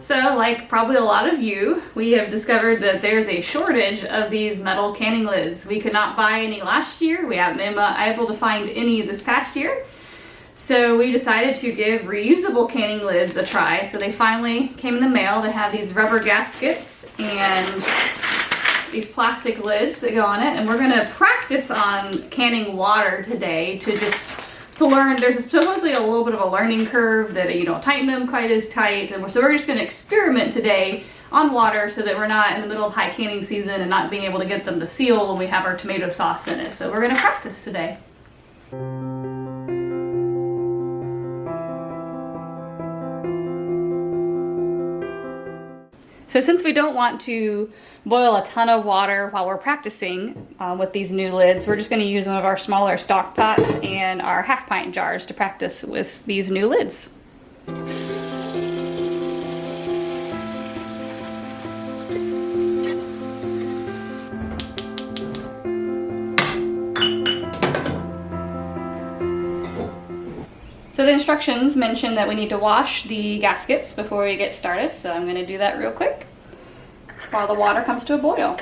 So, like probably a lot of you, we have discovered that there's a shortage of these metal canning lids. We could not buy any last year. We haven't been able to find any this past year. So we decided to give reusable canning lids a try. So they finally came in the mail. They have these rubber gaskets and these plastic lids that go on it. And we're gonna practice on canning water today to learn. There's supposedly a little bit of a learning curve that you don't tighten them quite as tight. And so we're just gonna experiment today on water so that we're not in the middle of high canning season and not being able to get them to seal when we have our tomato sauce in it. So we're gonna practice today. So since we don't want to boil a ton of water while we're practicing with these new lids, we're just going to use one of our smaller stock pots and our half-pint jars to practice with these new lids. So the instructions mention that we need to wash the gaskets before we get started, so I'm going to do that real quick while the water comes to a boil.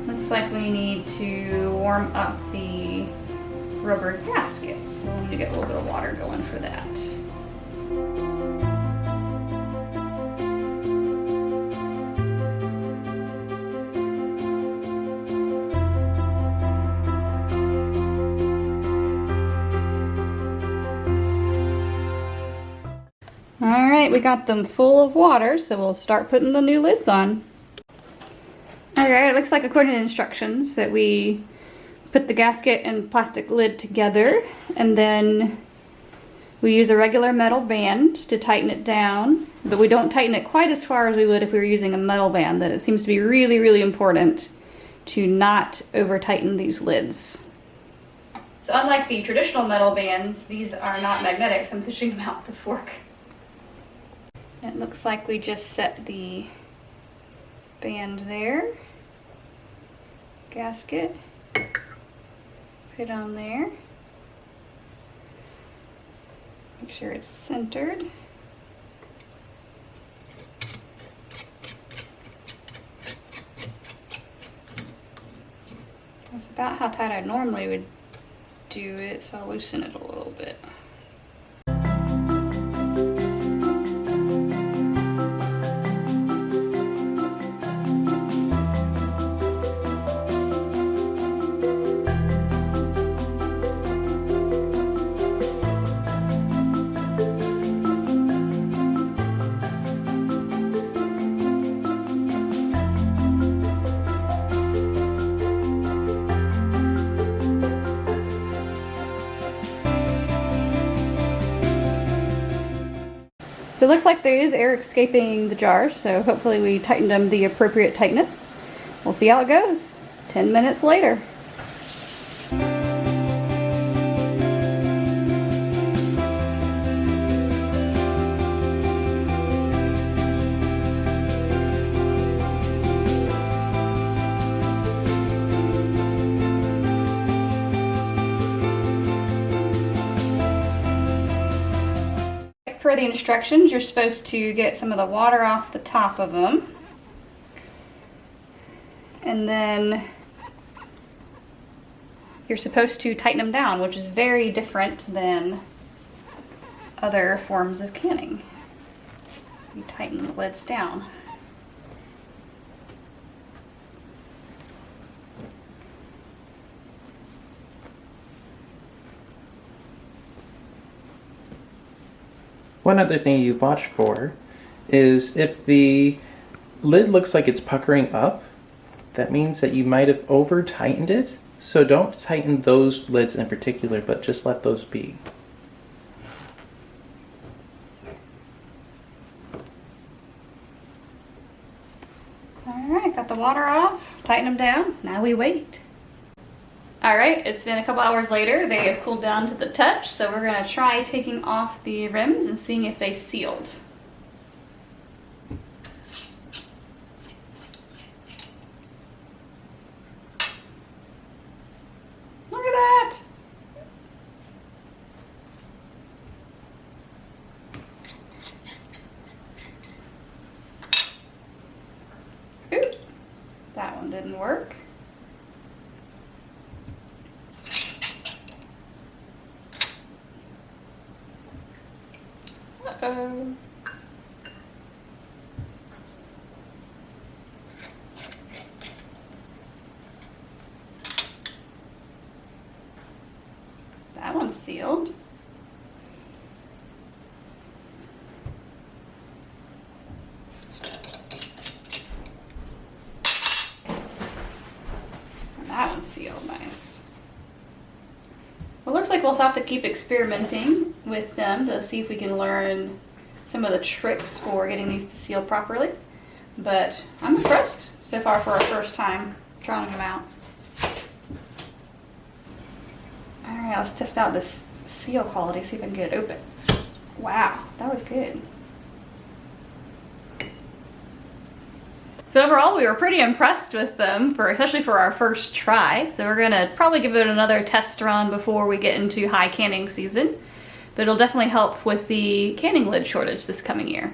Looks like we need to warm up the rubber gaskets, so we need to get a little bit of water going for that. Alright, we got them full of water, so we'll start putting the new lids on. Alright, it looks like according to instructions that we put the gasket and plastic lid together, and then we use a regular metal band to tighten it down, but we don't tighten it quite as far as we would if we were using a metal band. That it seems to be really, really important to not over tighten these lids. So unlike the traditional metal bands, these are not magnetic, so I'm fishing them out with the fork. It looks like we just set the band there, gasket, put on there, make sure it's centered. That's about how tight I normally would do it, so I'll loosen it a little bit. So it looks like there is air escaping the jars, so hopefully we tightened them the appropriate tightness. We'll see how it goes 10 minutes later. Per the instructions, you're supposed to get some of the water off the top of them, and then you're supposed to tighten them down, which is very different than other forms of canning. You tighten the lids down. One other thing you watch for is if the lid looks like it's puckering up, that means that you might have over tightened it. So don't tighten those lids in particular, but just let those be. Alright, got the water off, tighten them down, now we wait. Alright, it's been a couple hours later. They have cooled down to the touch, so we're going to try taking off the rims and seeing if they sealed. That one didn't work. Uh-oh. That one's sealed. And that one's sealed, nice. Well, looks like we'll have to keep experimenting with them to see if we can learn some of the tricks for getting these to seal properly. But I'm impressed so far for our first time trying them out. All right, let's test out this seal quality, see if I can get it open. Wow, that was good. So overall, we were pretty impressed with them, especially for our first try. So we're gonna probably give it another test run before we get into high canning season. But it'll definitely help with the canning lid shortage this coming year.